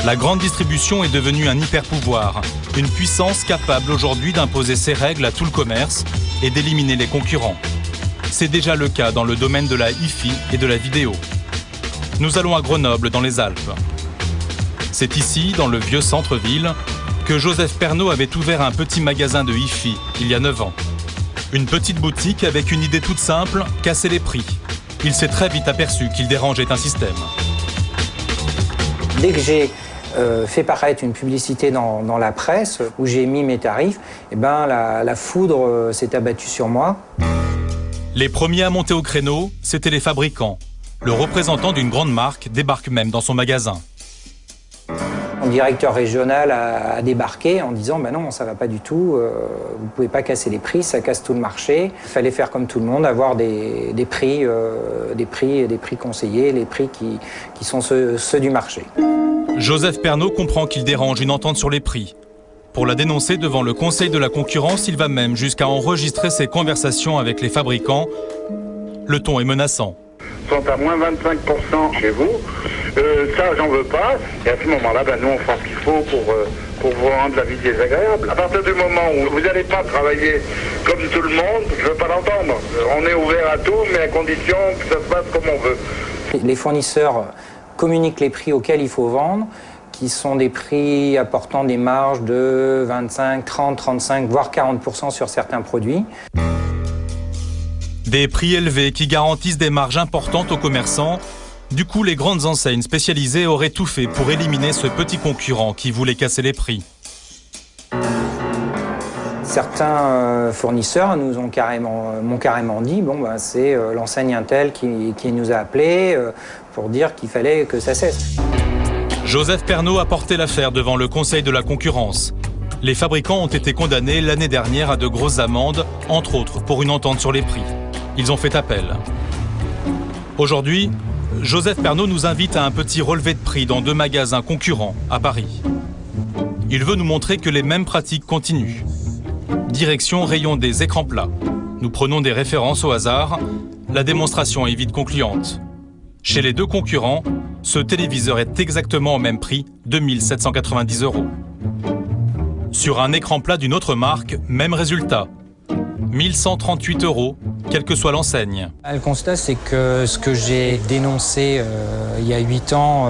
La grande distribution est devenue un hyper-pouvoir, une puissance capable aujourd'hui d'imposer ses règles à tout le commerce et d'éliminer les concurrents. C'est déjà le cas dans le domaine de la hi-fi et de la vidéo. Nous allons à Grenoble, dans les Alpes. C'est ici, dans le vieux centre-ville, que Joseph Pernaut avait ouvert un petit magasin de hi-fi il y a 9 ans. Une petite boutique avec une idée toute simple, casser les prix. Il s'est très vite aperçu qu'il dérangeait un système. Dès que j'ai fait paraître une publicité dans la presse où j'ai mis mes tarifs, eh ben, la foudre s'est abattue sur moi. Les premiers à monter au créneau, c'étaient les fabricants. Le représentant d'une grande marque débarque même dans son magasin. Mon directeur régional a débarqué en disant bah non, ça va pas du tout, vous pouvez pas casser les prix, ça casse tout le marché. Il fallait faire comme tout le monde, avoir des prix conseillés, les prix qui sont ceux du marché. Joseph Pernaut comprend qu'il dérange une entente sur les prix. Pour la dénoncer devant le Conseil de la concurrence, il va même jusqu'à enregistrer ses conversations avec les fabricants. Le ton est menaçant. Sont à moins 25% chez vous, ça j'en veux pas, et à ce moment-là, nous on fera ce qu'il faut pour vous rendre la vie désagréable. À partir du moment où vous n'allez pas travailler comme tout le monde, je ne veux pas l'entendre. On est ouvert à tout, mais à condition que ça se passe comme on veut. Les fournisseurs communiquent les prix auxquels il faut vendre, qui sont des prix apportant des marges de 25, 30, 35, voire 40% sur certains produits. Des prix élevés qui garantissent des marges importantes aux commerçants, Du coup, les grandes enseignes spécialisées auraient tout fait pour éliminer ce petit concurrent qui voulait casser les prix. Certains fournisseurs m'ont carrément dit c'est l'enseigne Intel qui nous a appelés pour dire qu'il fallait que ça cesse. Joseph Pernaut a porté l'affaire devant le Conseil de la concurrence. Les fabricants ont été condamnés l'année dernière à de grosses amendes, entre autres pour une entente sur les prix. Ils ont fait appel. Aujourd'hui, Joseph Pernaut nous invite à un petit relevé de prix dans 2 magasins concurrents à Paris. Il veut nous montrer que les mêmes pratiques continuent. Direction rayon des écrans plats. Nous prenons des références au hasard. La démonstration est vite concluante. Chez les 2 concurrents, ce téléviseur est exactement au même prix, 2 790 €. Sur un écran plat d'une autre marque, même résultat. 1 138 €, quelle que soit l'enseigne. Le constat, c'est que ce que j'ai dénoncé il y a 8 ans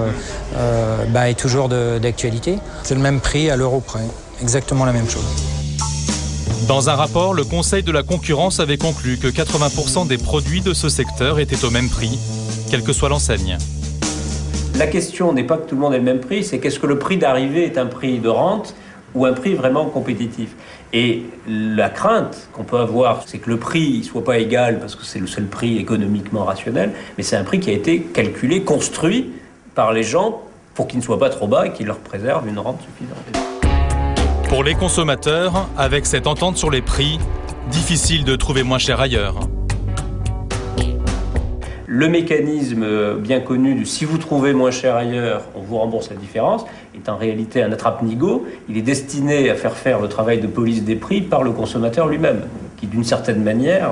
est toujours d'actualité. C'est le même prix à l'euro près, exactement la même chose. Dans un rapport, le Conseil de la concurrence avait conclu que 80% des produits de ce secteur étaient au même prix, quelle que soit l'enseigne. La question n'est pas que tout le monde ait le même prix, c'est qu'est-ce que le prix d'arrivée est un prix de rente ou un prix vraiment compétitif. Et la crainte qu'on peut avoir, c'est que le prix ne soit pas égal, parce que c'est le seul prix économiquement rationnel, mais c'est un prix qui a été calculé, construit par les gens pour qu'il ne soit pas trop bas et qu'il leur préserve une rente suffisante. Pour les consommateurs, avec cette entente sur les prix, difficile de trouver moins cher ailleurs. Le mécanisme bien connu du « si vous trouvez moins cher ailleurs, on vous rembourse la différence » est en réalité un attrape-nigo. Il est destiné à faire le travail de police des prix par le consommateur lui-même, qui d'une certaine manière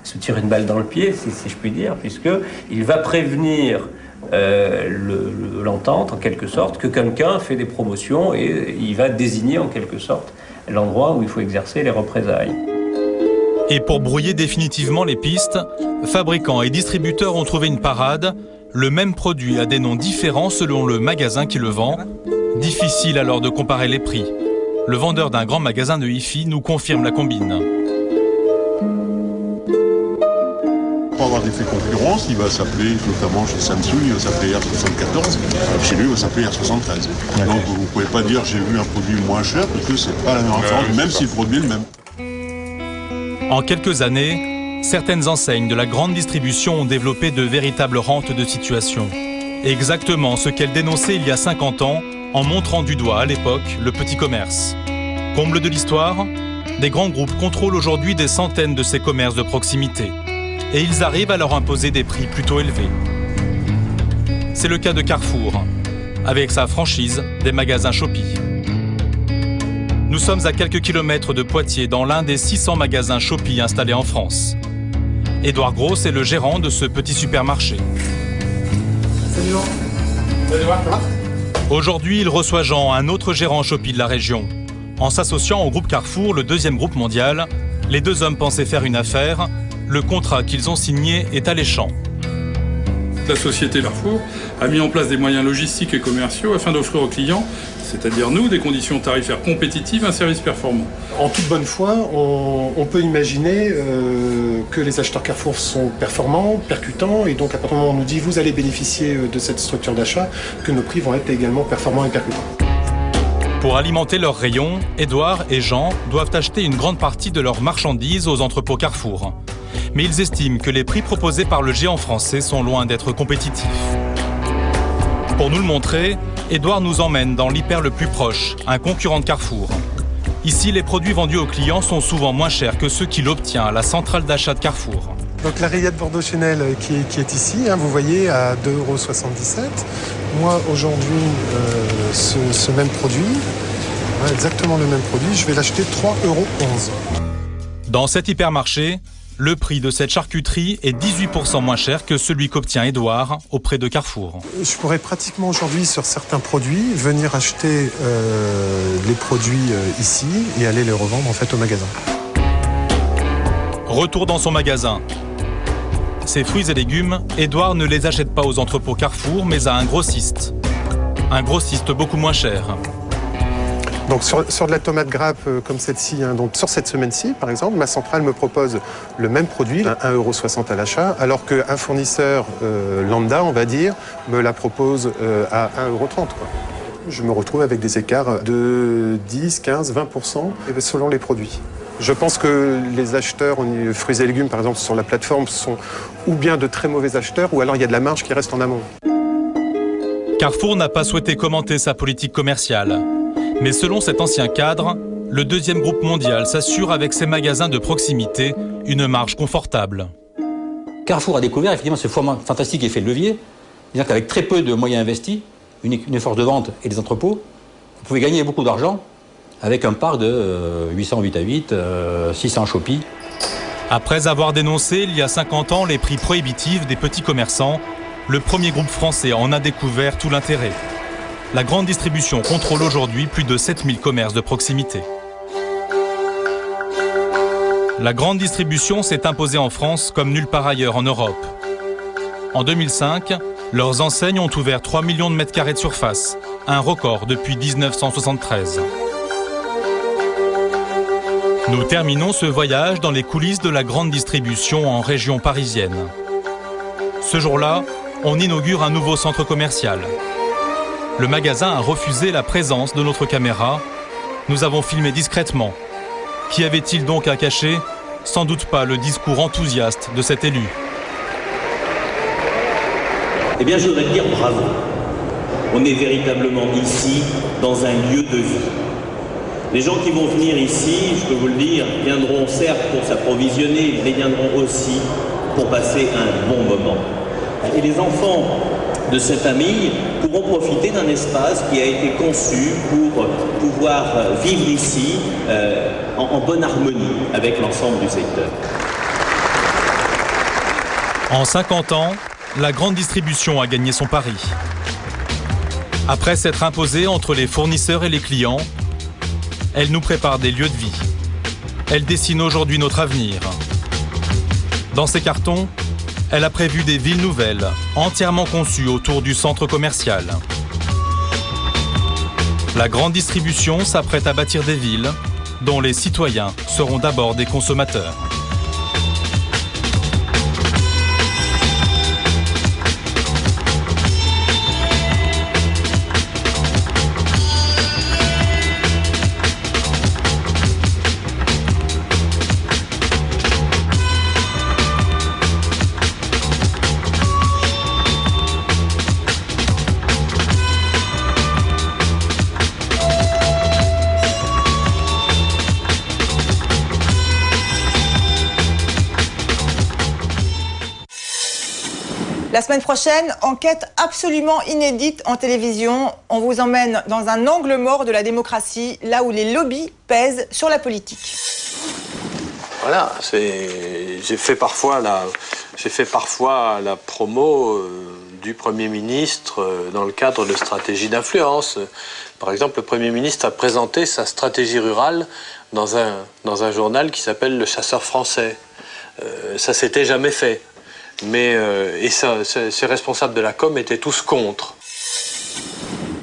se tire une balle dans le pied, si je puis dire, puisqu'il va prévenir l'entente, en quelque sorte, que quelqu'un fait des promotions et il va désigner, en quelque sorte, l'endroit où il faut exercer les représailles. Et pour brouiller définitivement les pistes, fabricants et distributeurs ont trouvé une parade. Le même produit a des noms différents selon le magasin qui le vend. Difficile alors de comparer les prix. Le vendeur d'un grand magasin de hi-fi nous confirme la combine. Pour avoir l'effet concurrence, il va s'appeler, notamment chez Samsung, il va s'appeler R74, chez lui il va s'appeler R73. Donc vous ne pouvez pas dire j'ai vu un produit moins cher, parce que c'est pas la même référence, même si le produit est le même. En quelques années, certaines enseignes de la grande distribution ont développé de véritables rentes de situation. Exactement ce qu'elles dénonçaient il y a 50 ans, en montrant du doigt à l'époque le petit commerce. Comble de l'histoire, des grands groupes contrôlent aujourd'hui des centaines de ces commerces de proximité. Et ils arrivent à leur imposer des prix plutôt élevés. C'est le cas de Carrefour, avec sa franchise des magasins Shopee. Nous sommes à quelques kilomètres de Poitiers, dans l'un des 600 magasins Shopee installés en France. Édouard Gross est le gérant de ce petit supermarché. Salut Jean. Salut Édouard, ça va ? Aujourd'hui, il reçoit Jean, un autre gérant Shopee de la région. En s'associant au groupe Carrefour, le 2e groupe mondial, les 2 hommes pensaient faire une affaire. Le contrat qu'ils ont signé est alléchant. La société Carrefour a mis en place des moyens logistiques et commerciaux afin d'offrir aux clients, c'est-à-dire nous, des conditions tarifaires compétitives, un service performant. En toute bonne foi, on peut imaginer que les acheteurs Carrefour sont performants, percutants, et donc à partir du moment où on nous dit vous allez bénéficier de cette structure d'achat, que nos prix vont être également performants et percutants. Pour alimenter leurs rayons, Édouard et Jean doivent acheter une grande partie de leurs marchandises aux entrepôts Carrefour. Mais ils estiment que les prix proposés par le géant français sont loin d'être compétitifs. Pour nous le montrer, Édouard nous emmène dans l'hyper le plus proche, un concurrent de Carrefour. Ici, les produits vendus aux clients sont souvent moins chers que ceux qu'il obtient à la centrale d'achat de Carrefour. Donc la rayette Bordeaux Chanel qui est ici, vous voyez, à 2,77 €. Moi, aujourd'hui, ce même produit, exactement le même produit, je vais l'acheter 3,11 €. Dans cet hypermarché, le prix de cette charcuterie est 18% moins cher que celui qu'obtient Édouard auprès de Carrefour. Je pourrais pratiquement aujourd'hui, sur certains produits, venir acheter les produits ici et aller les revendre en fait au magasin. Retour dans son magasin. Ses fruits et légumes, Édouard ne les achète pas aux entrepôts Carrefour, mais à un grossiste. Un grossiste beaucoup moins cher. Donc sur de la tomate grappe comme celle-ci, hein, donc sur cette semaine-ci, par exemple, ma centrale me propose le même produit, à 1,60 € à l'achat, alors qu'un fournisseur lambda, on va dire, me la propose à 1,30 €. Je me retrouve avec des écarts de 10, 15, 20% selon les produits. Je pense que les acheteurs, fruits et légumes par exemple, sur la plateforme, sont ou bien de très mauvais acheteurs, ou alors il y a de la marge qui reste en amont. Carrefour n'a pas souhaité commenter sa politique commerciale. Mais selon cet ancien cadre, le deuxième groupe mondial s'assure avec ses magasins de proximité une marge confortable. Carrefour a découvert effectivement ce fantastique effet de levier, c'est-à-dire qu'avec très peu de moyens investis, une force de vente et des entrepôts, vous pouvez gagner beaucoup d'argent avec un parc de 800 8x8, 600 Shopee. Après avoir dénoncé il y a 50 ans les prix prohibitifs des petits commerçants, le premier groupe français en a découvert tout l'intérêt. La grande distribution contrôle aujourd'hui plus de 7000 commerces de proximité. La grande distribution s'est imposée en France comme nulle part ailleurs en Europe. En 2005, leurs enseignes ont ouvert 3 millions de mètres carrés de surface, un record depuis 1973. Nous terminons ce voyage dans les coulisses de la grande distribution en région parisienne. Ce jour-là, on inaugure un nouveau centre commercial. Le magasin a refusé la présence de notre caméra. Nous avons filmé discrètement. Qu'y avait-il donc à cacher? Sans doute pas le discours enthousiaste de cet élu. Eh bien, je voudrais dire bravo. On est véritablement ici dans un lieu de vie. Les gens qui vont venir ici, je peux vous le dire, viendront certes pour s'approvisionner, mais viendront aussi pour passer un bon moment. Et les enfants de cette famille pourront profiter d'un espace qui a été conçu pour pouvoir vivre ici en bonne harmonie avec l'ensemble du secteur. En 50 ans, la grande distribution a gagné son pari. Après s'être imposée entre les fournisseurs et les clients, elle nous prépare des lieux de vie. Elle dessine aujourd'hui notre avenir. Dans ses cartons, elle a prévu des villes nouvelles, entièrement conçues autour du centre commercial. La grande distribution s'apprête à bâtir des villes dont les citoyens seront d'abord des consommateurs. La semaine prochaine, enquête absolument inédite en télévision. On vous emmène dans un angle mort de la démocratie, là où les lobbies pèsent sur la politique. Voilà, j'ai fait parfois la promo du Premier ministre dans le cadre de stratégies d'influence. Par exemple, le Premier ministre a présenté sa stratégie rurale dans un journal qui s'appelle Le Chasseur français. Ça s'était jamais fait. Mais ces responsables de la com étaient tous contre.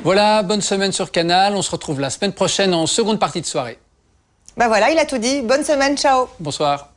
Voilà, bonne semaine sur Canal. On se retrouve la semaine prochaine en seconde partie de soirée. Bah voilà, il a tout dit. Bonne semaine, ciao. Bonsoir.